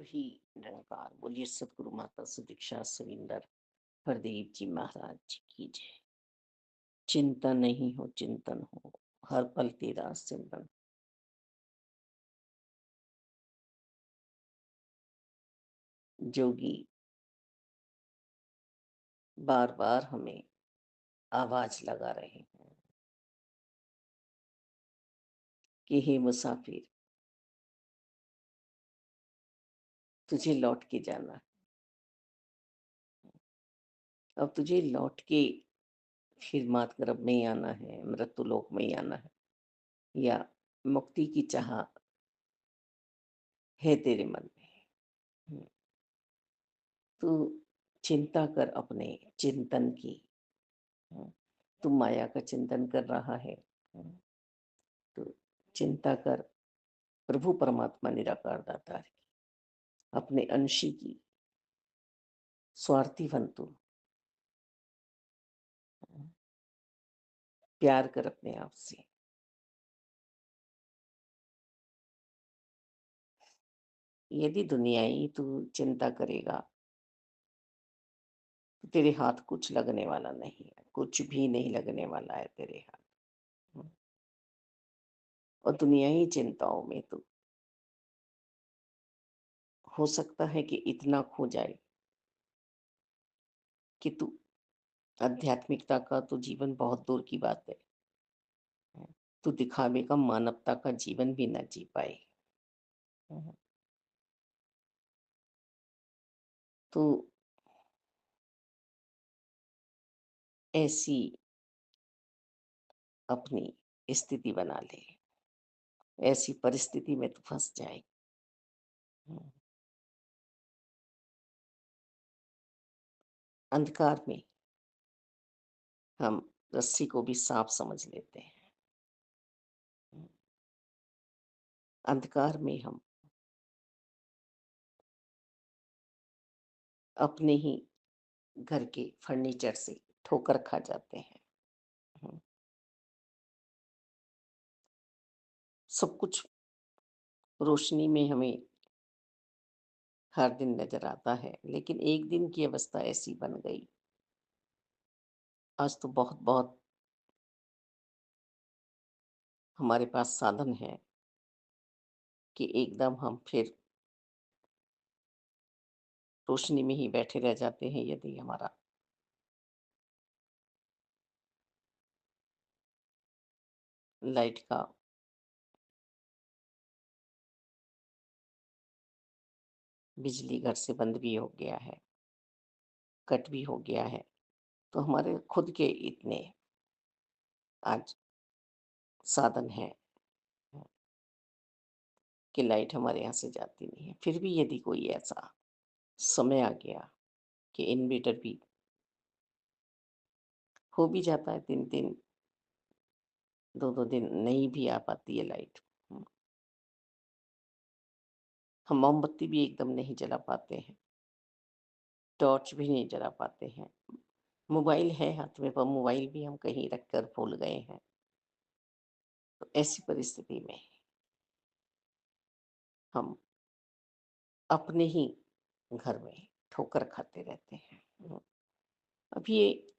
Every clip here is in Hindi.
तो ही निरंकार बोलिए सतगुरु माता सुदीक्षा सविंदर हरदेव जी महाराज जी की जय। चिंता नहीं हो चिंतन हो, हर पल तेरा सिमरन। जोगी बार बार हमें आवाज लगा रहे हैं कि हे मुसाफिर, तुझे लौट के जाना है। अब तुझे लौट के फिर मात गर्भ में ही आना है, मृत्यु लोक में ही आना है, या मुक्ति की चाह है तेरे मन में। हम्म, तू चिंता कर अपने चिंतन की। हम्म, तू माया का चिंतन कर रहा है। हम्म, तो चिंता कर प्रभु परमात्मा निराकार दातार की, अपने अंशी की। स्वार्थी बन तू। प्यार कर अपने आप से। यदि दुनियाई तू चिंता करेगा तो तेरे हाथ कुछ लगने वाला नहीं है, कुछ भी नहीं लगने वाला है तेरे हाथ। हम्म, और दुनियाई चिंताओं में तो हो सकता है कि इतना खो जाए कि तू आध्यात्मिकता का तो जीवन बहुत दूर की बात है। तू दिखावे का मानवता का जीवन भी न जी पाए। हम्म, तो ऐसी अपनी स्थिति बना ले, ऐसी परिस्थिति में तू फंस जाए। हम्म, अंधकार में हम रस्सी को भी सांप समझ लेते हैं। हम्म, अंधकार में हम अपने ही घर के फर्नीचर से ठोकर खा जाते हैं। हम्म, सब कुछ रोशनी में हमें हर दिन नजर आता है, लेकिन एक दिन की अवस्था ऐसी बन गई। आज तो बहुत बहुत हमारे पास साधन है कि एकदम हम फिर रोशनी में ही बैठे रह जाते हैं। यदि हमारा लाइट का बिजली घर से बंद भी हो गया है, कट भी हो गया है, तो हमारे खुद के इतने आज साधन हैं कि लाइट हमारे यहाँ से जाती नहीं है। फिर भी यदि कोई ऐसा समय आ गया कि इन्वर्टर भी हो भी जाता है, 3-3 2-2 दिन नहीं भी आ पाती है लाइट। हम मोमबत्ती भी एकदम नहीं जला पाते हैं, टॉर्च भी नहीं जला पाते हैं। मोबाइल है हाथ में, पर मोबाइल भी हम कहीं रख कर भूल गए हैं। तो ऐसी परिस्थिति में हम अपने ही घर में ठोकर खाते रहते हैं। अब ये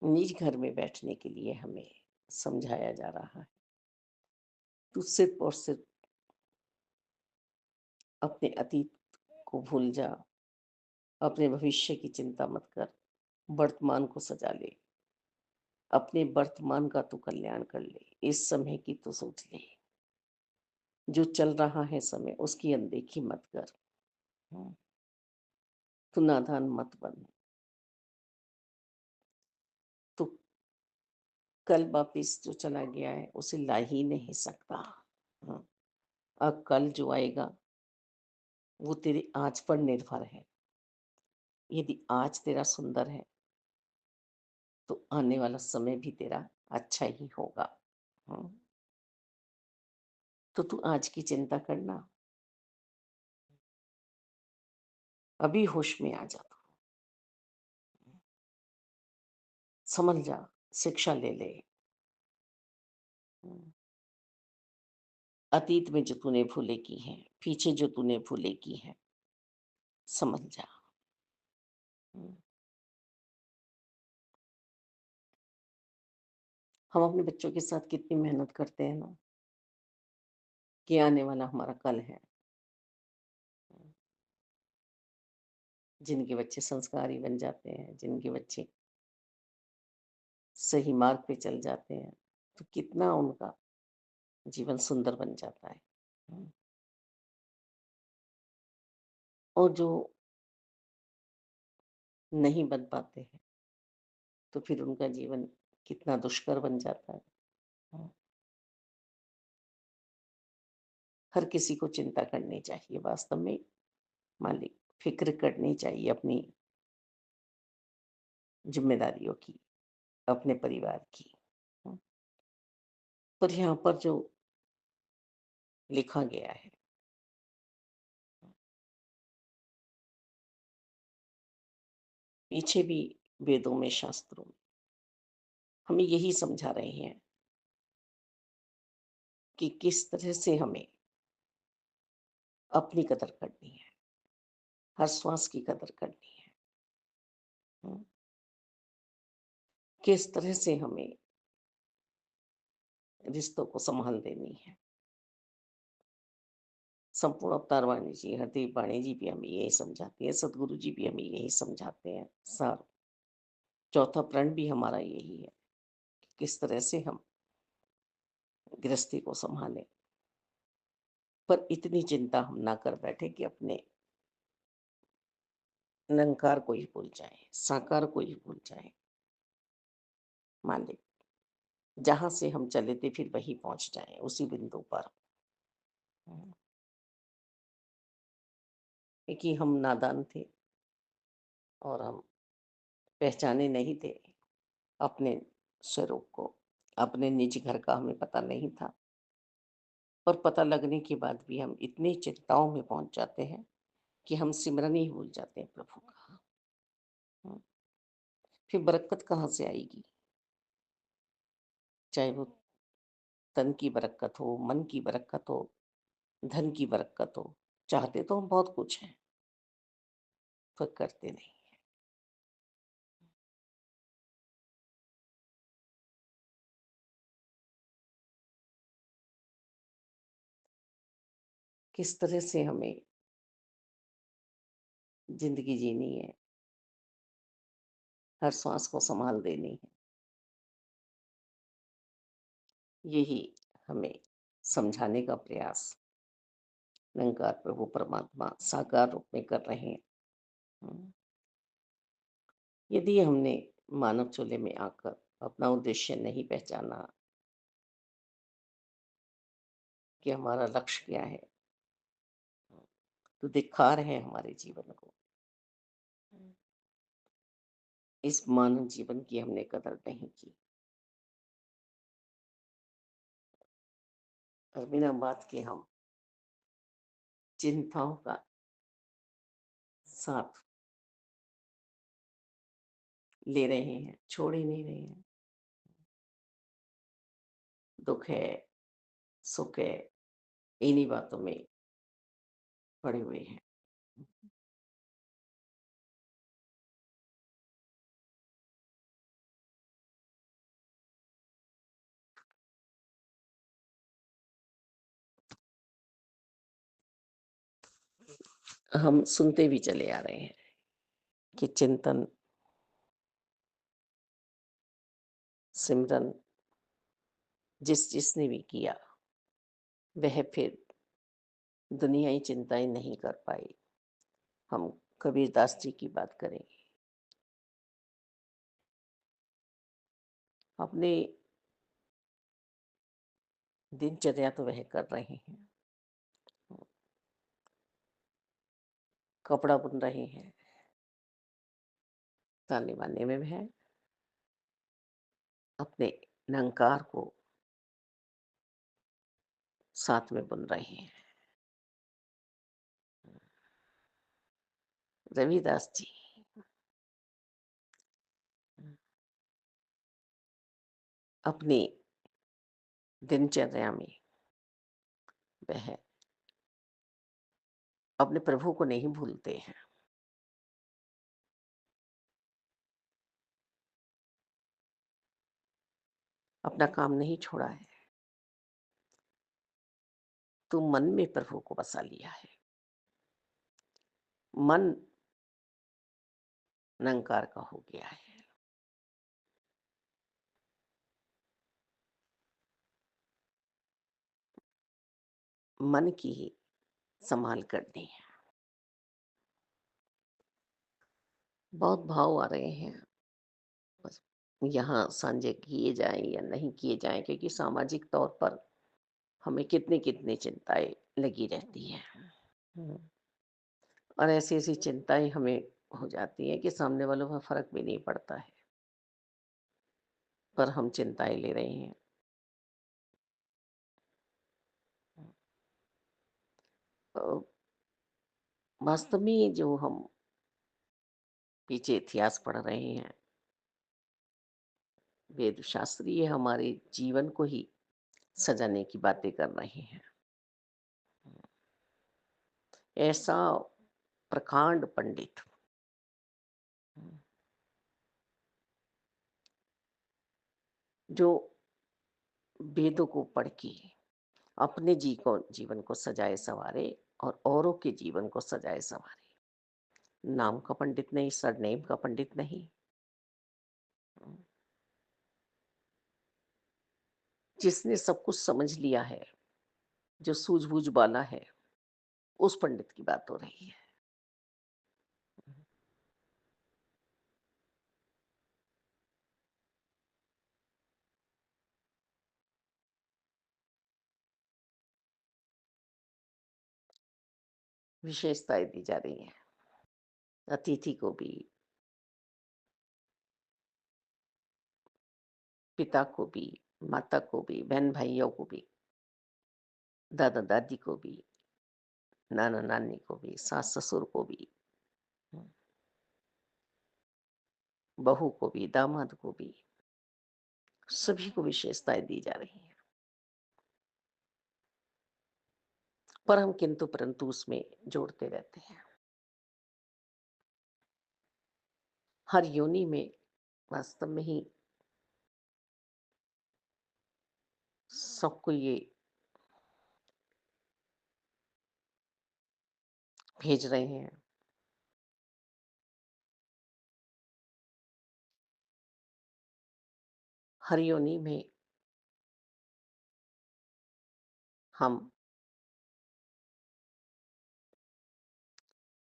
निज घर में बैठने के लिए हमें समझाया जा रहा है। तू सिर्फ और सिर्फ अपने अतीत को भूल जा, अपने भविष्य की चिंता मत कर, वर्तमान को सजा ले। अपने वर्तमान का तू कल्याण कर ले, इस समय की तो सोच ले। जो चल रहा है समय, उसकी अनदेखी मत कर। हम्म, तू नादान मत बन। तू कल वापिस जो चला गया है उसे ला ही नहीं सकता। हम्म, और कल जो आएगा वो तेरे आज पर निर्भर है। यदि आज तेरा सुंदर है तो आने वाला समय भी तेरा अच्छा ही होगा। हम्म, तो तू आज की चिंता करना। अभी होश में आ जा तू। समझ जा, शिक्षा ले ले। हम्म, अतीत में जो तूने भूले की हैं, पीछे जो तूने भूले की हैं, समझ जा। हुँ। हम अपने बच्चों के साथ कितनी मेहनत करते हैं ना, कि आने वाला हमारा कल है। जिनके बच्चे संस्कारी बन जाते हैं, जिनके बच्चे सही मार्ग पे चल जाते हैं, तो कितना उनका जीवन सुंदर बन जाता है। हुँ। और जो नहीं बन पाते हैं, तो फिर उनका जीवन कितना दुष्कर बन जाता है। हुँ। हर किसी को चिंता करनी चाहिए वास्तव में, मालिक फ़िक्र करनी चाहिए अपनी ज़िम्मेदारियों की, अपने परिवार की। हुँ। पर यहाँ पर जो लिखा गया है, पीछे भी वेदों में, शास्त्रों में हमें यही समझा रहे हैं कि किस तरह से हमें अपनी कदर करनी है, हर श्वास की कदर करनी है। हुँ। किस तरह से हमें रिश्तों को सँभाल देनी है। संपूर्ण अवतार वाणी जी, हरदेव वाणी जी भी हमें यही समझाती है, सद्गुरु जी भी हमें यही समझाते हैं। सार चौथा प्रण भी हमारा यही है, कि किस तरह से हम गृहस्थी को सँभालें। पर इतनी चिंता हम ना कर बैठे कि अपने निरंकार को ही भूल जाएँ, साकार को ही भूल जाएँ। मान लें, जहाँ से हम चले थे फिर वहीं पहुँच जाएँ, उसी बिंदु पर। हुँ। क्योंकि हम नादान थे और हम पहचाने नहीं थे अपने स्वरूप को, अपने निज घर का हमें पता नहीं था। और पता लगने के बाद भी हम इतनी चिंताओं में पहुँच जाते हैं कि हम सिमरन ही भूल जाते हैं प्रभु का। हुँ। फिर बरकत कहाँ से आएगी? चाहे वो तन की बरकत हो, मन की बरकत हो, धन की बरकत हो। चाहते तो हम बहुत कुछ हैं, पर करते नहीं। किस तरह से हमें ज़िंदगी जीनी है, हर श्वास को सँभाल देनी है, यही हमें समझाने का प्रयास निरंकार प्रभु परमात्मा साकार रूप में कर रहे हैं। हुँ। यदि हमने मानव चूल्हे में आकर अपना उद्देश्य नहीं पहचाना कि हमारा लक्ष्य क्या है, तो धिक्कार है हमारे जीवन को। इस मानव जीवन की हमने कदर नहीं की और बिना बात के हम चिंताओं का साथ ले रहे हैं, छोड़ ही नहीं रहे हैं। दुख है, सुख है, इन्हीं बातों में पड़े हुए हैं। हम सुनते भी चले आ रहे हैं कि चिंतन, सिमरन जिसने भी किया, वह फिर दुनियाई चिंताएँ नहीं कर पाए। हम कबीरदास जी की बात करें, अपने दिनचर्या तो वह कर रहे हैं, कपड़ा बुन रहे हैं, ताने-बाने में वह अपने निरंकार को साथ में बुन रहे हैं। रविदास जी अपनी दिनचर्या में वह अपने प्रभु को नहीं भूलते हैं। अपना काम नहीं छोड़ा है, तो मन में प्रभु को बसा लिया है। मन निरंकार का हो गया है। मन की ही संभाल करनी है। बहुत भाव आ रहे हैं, बस यहाँ साझे किए जाएं या नहीं किए जाएं, क्योंकि सामाजिक तौर पर हमें कितनी कितनी चिंताएं लगी रहती हैं। हम्म, और ऐसी ऐसी चिंताएं हमें हो जाती हैं कि सामने वालों का फर्क भी नहीं पड़ता है, पर हम चिंताएं ले रहे हैं। अ, वास्तव में जो हम पीछे इतिहास पढ़ रहे हैं, वेद शास्त्र ये हमारे जीवन को ही सजाने की बातें कर रहे हैं। ऐसा प्रकांड पंडित जो वेदों को पढ़ के अपने जीवन को सजाए संवारे और औरों के जीवन को सजाए संवारे। नाम का पंडित नहीं, सरनेम का पंडित नहीं, जिसने सब कुछ समझ लिया है, जो सूझबूझ वाला है, उस पंडित की बात हो रही है। विशेषताएं दी जा रही हैं, अतिथि को भी, पिता को भी, माता को भी, बहन भाइयों को भी, दादा दादी को भी, नाना नानी को भी, सास ससुर को भी, बहू को भी, दामाद को भी, सभी को विशेषताएं दी जा रही हैं। पर हम किंतु परंतु उसमें जोड़ते रहते हैं। हर योनि में वास्तव में ही सबको ये भेज रहे हैं। हर योनि में हम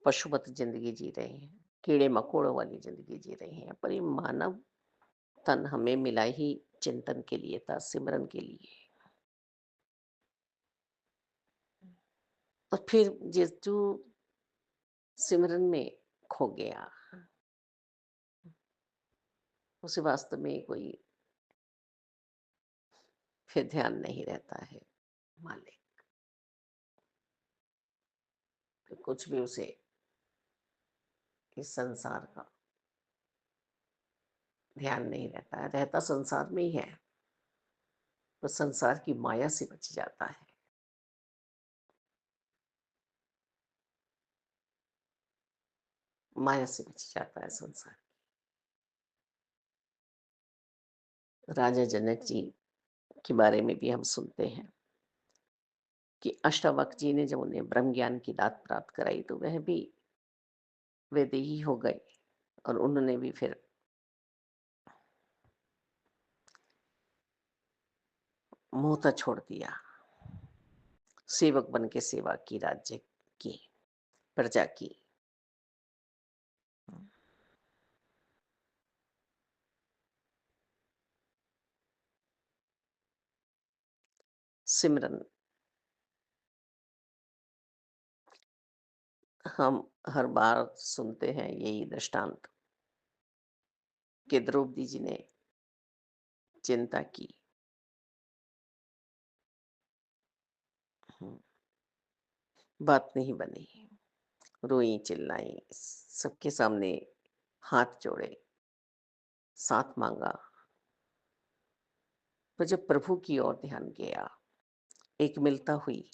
पशुवत जिंदगी जी रहे हैं, कीड़े मकोड़ों वाली जिंदगी जी रहे हैं, पर ये मानव तन हमें मिला ही चिंतन के लिए था, सिमरन के लिए। और फिर जिस जो सिमरन में खो गया, उसे वास्तव में कोई फिर ध्यान नहीं रहता है मालिक, फिर कुछ भी उसे इस संसार का ध्यान नहीं रहता है। रहता संसार में ही है, तो संसार की माया से बच जाता है। माया से बच जाता है संसार। राजा जनक जी के बारे में भी हम सुनते हैं कि अष्टावक्र जी ने जब उन्हें ब्रह्म ज्ञान की दात प्राप्त कराई, तो वह भी वैदेही हो गए और उन्होंने भी फिर मोहता छोड़ दिया, सेवक बन के सेवा की, राज्य की, प्रजा की। सिमरन हम हर बार सुनते हैं यही दृष्टांत कि द्रौपदी जी ने चिंता की, बात नहीं बनी, रोई चिल्लाई, सबके सामने हाथ जोड़े, साथ मांगा, पर जब प्रभु की ओर ध्यान गया, एक मिलता हुई,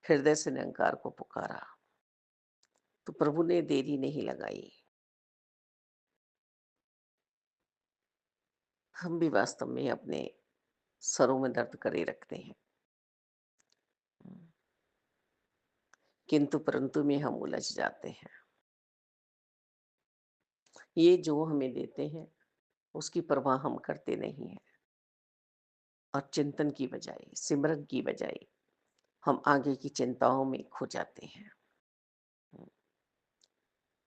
हृदय से निरंकार को पुकारा तो प्रभु ने देरी नहीं लगाई। हम भी वास्तव में अपने सरों में दर्द करे रखते हैं, किंतु परंतु में हम उलझ जाते हैं। ये जो हमें देते हैं उसकी परवाह हम करते नहीं हैं, और चिंतन की बजाय, सिमरन की बजाय हम आगे की चिंताओं में खो जाते हैं।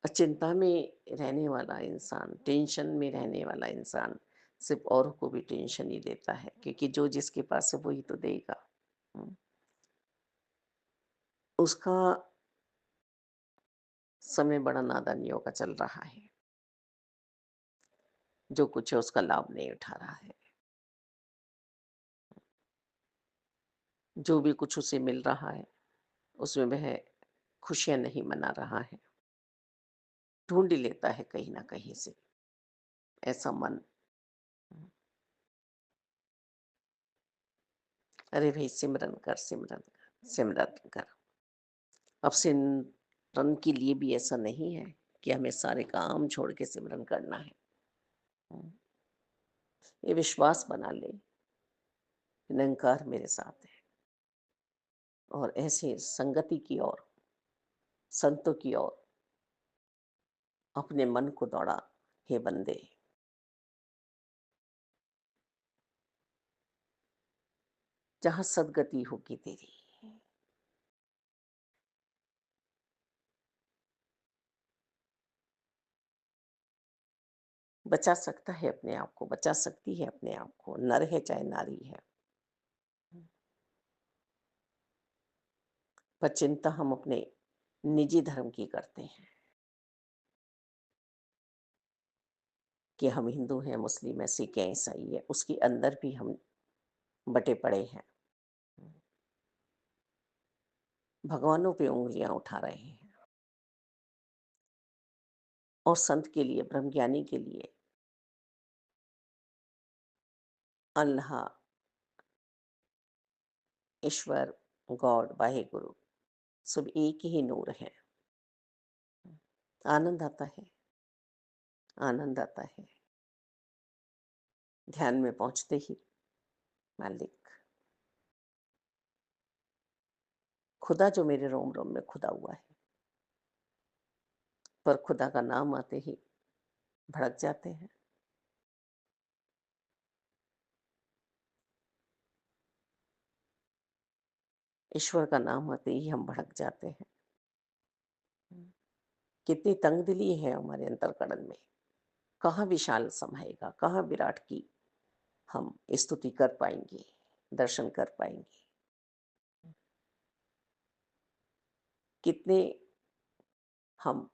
और चिंता में रहने वाला इंसान, टेंशन में रहने वाला इंसान सिर्फ औरों को भी टेंशन ही देता है, क्योंकि जो जिसके पास है वही तो देगा। हम्म, उसका समय बड़ा नादानियों का चल रहा है, जो कुछ है उसका लाभ नहीं उठा रहा है। जो भी कुछ उसे मिल रहा है उसमें वह खुशियां नहीं मना रहा है, ढूंढ ही लेता है कहीं ना कहीं से ऐसा मन। अरे भाई, सिमरन कर, सिमरन कर, सिमरन कर। अब सिमरन के लिए भी ऐसा नहीं है कि हमें सारे काम छोड़ के सिमरन करना है। हम्म, ये विश्वास बना ले कि निरंकार मेरे साथ है, और ऐसे संगति की ओर, संतों की ओर अपने मन को दौड़ा। हे बंदे, जहां सदगति होगी तेरी। बचा सकता है अपने आप को, बचा सकती है अपने आप को, नर है चाहे नारी है। पर चिंता हम अपने निजी धर्म की करते हैं कि हम हिंदू हैं, मुस्लिम है, सिख है, ईसाई है, उसके अंदर भी हम बटे पड़े हैं। भगवानों पे उंगलियां उठा रहे हैं, और संत के लिए, ब्रह्मज्ञानी के लिए अल्लाह, ईश्वर, गॉड, वाहे गुरु सब एक ही नूर है। आनंद आता है, आनंद आता है ध्यान में पहुंचते ही। मालिक, खुदा जो मेरे रोम रोम में खुदा हुआ है, पर खुदा का नाम आते ही भड़क जाते हैं। ईश्वर का नाम आते ही हम भड़क जाते हैं। कितनी तंगदिली है हमारे अंतरकरण में। कहाँ विशाल समाएगा, कहाँ विराट की हम स्तुति कर पाएंगे, दर्शन कर पाएंगे। कितने हम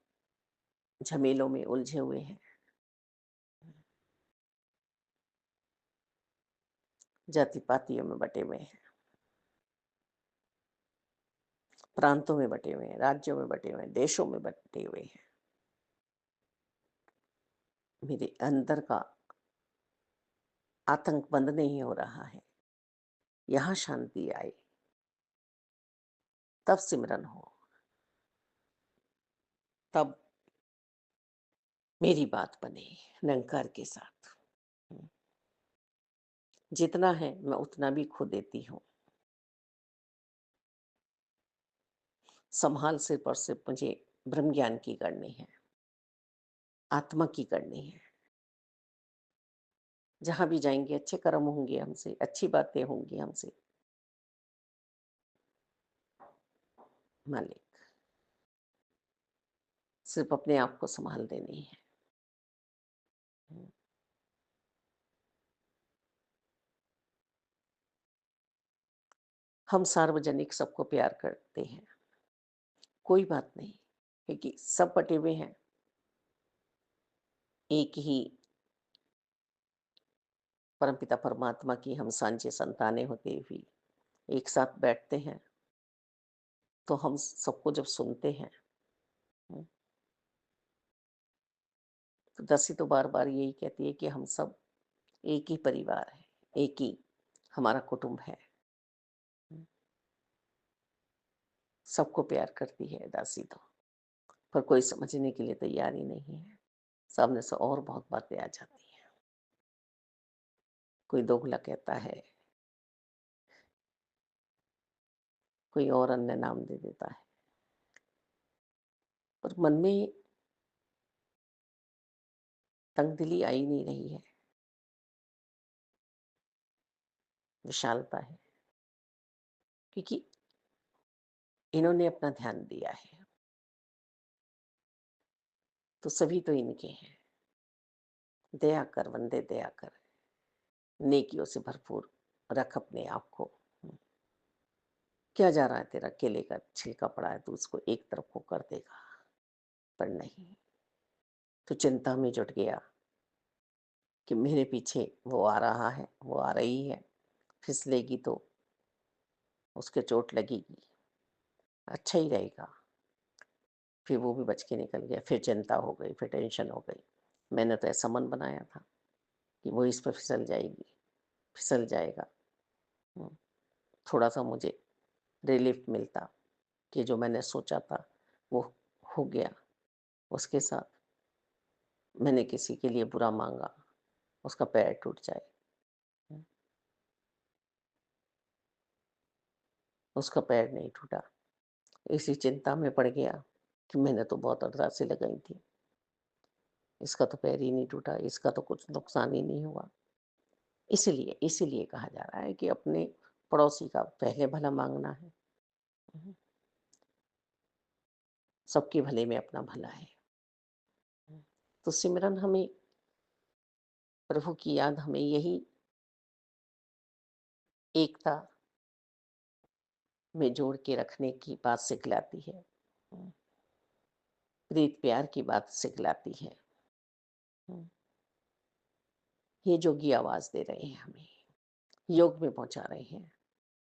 झमेलों में उलझे हुए हैं, जाति पातियों में बटे हुए हैं, प्रांतों में बटे हुए हैं, राज्यों में बटे हुए हैं, देशों में बटे हुए हैं। मेरे अंदर का आतंक बंद नहीं हो रहा है। यहाँ शांति आए, तब सिमरन हो, तब मेरी बात बने निरंकार के साथ। जितना है मैं उतना भी खो देती हूँ। संभाल सिर्फ और सिर्फ मुझे ब्रह्म ज्ञान की करनी है, आत्मा की करनी है। जहां भी जाएंगे अच्छे कर्म होंगे हमसे, अच्छी बातें होंगी हमसे। मालिक, सिर्फ अपने आप को संभाल देनी है। हम सार्वजनिक सबको प्यार करते हैं, कोई बात नहीं, क्योंकि सब बटे हुए हैं। एक ही परमपिता परमात्मा की हम सांझे संतानें होते हुए एक साथ बैठते हैं, तो हम सबको जब सुनते हैं, तो दसी तो बार बार यही कहती है कि हम सब एक ही परिवार है, एक ही हमारा कुटुंब है। सबको प्यार करती है दासी तो, पर कोई समझने के लिए तैयार ही नहीं है। सामने से और बहुत बातें आ जाती हैं। कोई दोगला कहता है, कोई और अन्य नाम दे देता है। पर मन में तंगदिली आ ही नहीं रही है, विशालता है, क्योंकि इन्होंने अपना ध्यान दिया है, तो सभी तो इनके हैं। दया कर वंदे दया कर, नेकियों से भरपूर रख अपने आप को। क्या जा रहा है तेरा, केले का छिलका पड़ा है, तू उसको एक तरफ को कर देगा, पर नहीं, तू चिंता में जुट गया कि मेरे पीछे वो आ रहा है, वो आ रही है, फिसलेगी तो उसके चोट लगेगी, अच्छा ही रहेगा। फिर वो भी बच के निकल गया, फिर चिंता हो गई, फिर टेंशन हो गई। मैंने तो ऐसा मन बनाया था कि वो इस पर फिसल जाएगी, फिसल जाएगा। हम्म, थोड़ा सा मुझे रिलीफ मिलता कि जो मैंने सोचा था वो हो गया उसके साथ। मैंने किसी के लिए बुरा मांगा, उसका पैर टूट जाए। हम्म, उसका पैर नहीं टूटा, इसी चिंता में पड़ गया कि मैंने तो बहुत अरदासें लगाई थी, इसका तो पैर ही नहीं टूटा, इसका तो कुछ नुकसान ही नहीं हुआ। इसीलिए इसीलिए कहा जा रहा है कि अपने पड़ोसी का पहले भला मांगना है। हम्म, सबके भले में अपना भला है। तो सिमरन हमें, प्रभु की याद हमें यही एकता में जोड़ के रखने की बात सिखलाती है। प्रीत प्यार की बात सिखलाती है। ये जोगी आवाज दे रहे हैं हमें, योग में पहुंचा रहे हैं,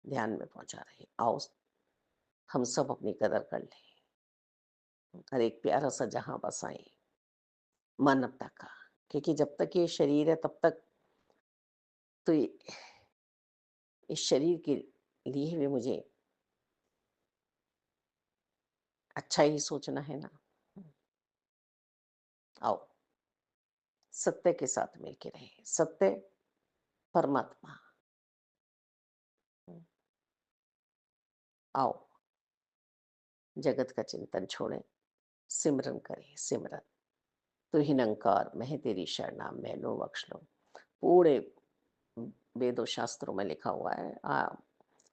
ध्यान में पहुंचा रहे हैं। आओ हम सब अपनी कदर कर लें और एक प्यारा सा जहां बसाएं मानवता का। क्योंकि जब तक ये शरीर है तब तक तो इस शरीर के लिए भी मुझे अच्छा ही सोचना है ना। आओ सत्य के साथ मिलके रहे, सत्य परमात्मा। आओ जगत का चिंतन छोड़ें, सिमरन करें, सिमरन। तू ही निरंकार, मैं तेरी शरणा, मैं लो बख्श लो। पूरे वेदों शास्त्रों में लिखा हुआ है।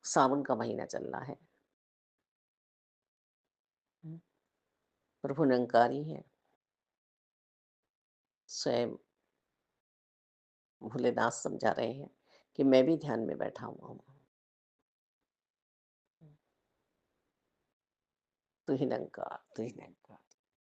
सावन का महीना चल रहा है, प्रभु निरंकारी है। स्वयं भोलेनाथ समझा रहे हैं कि मैं भी ध्यान में बैठा हुआ हूँ। तू ही निरंकार, तू ही निरंकार।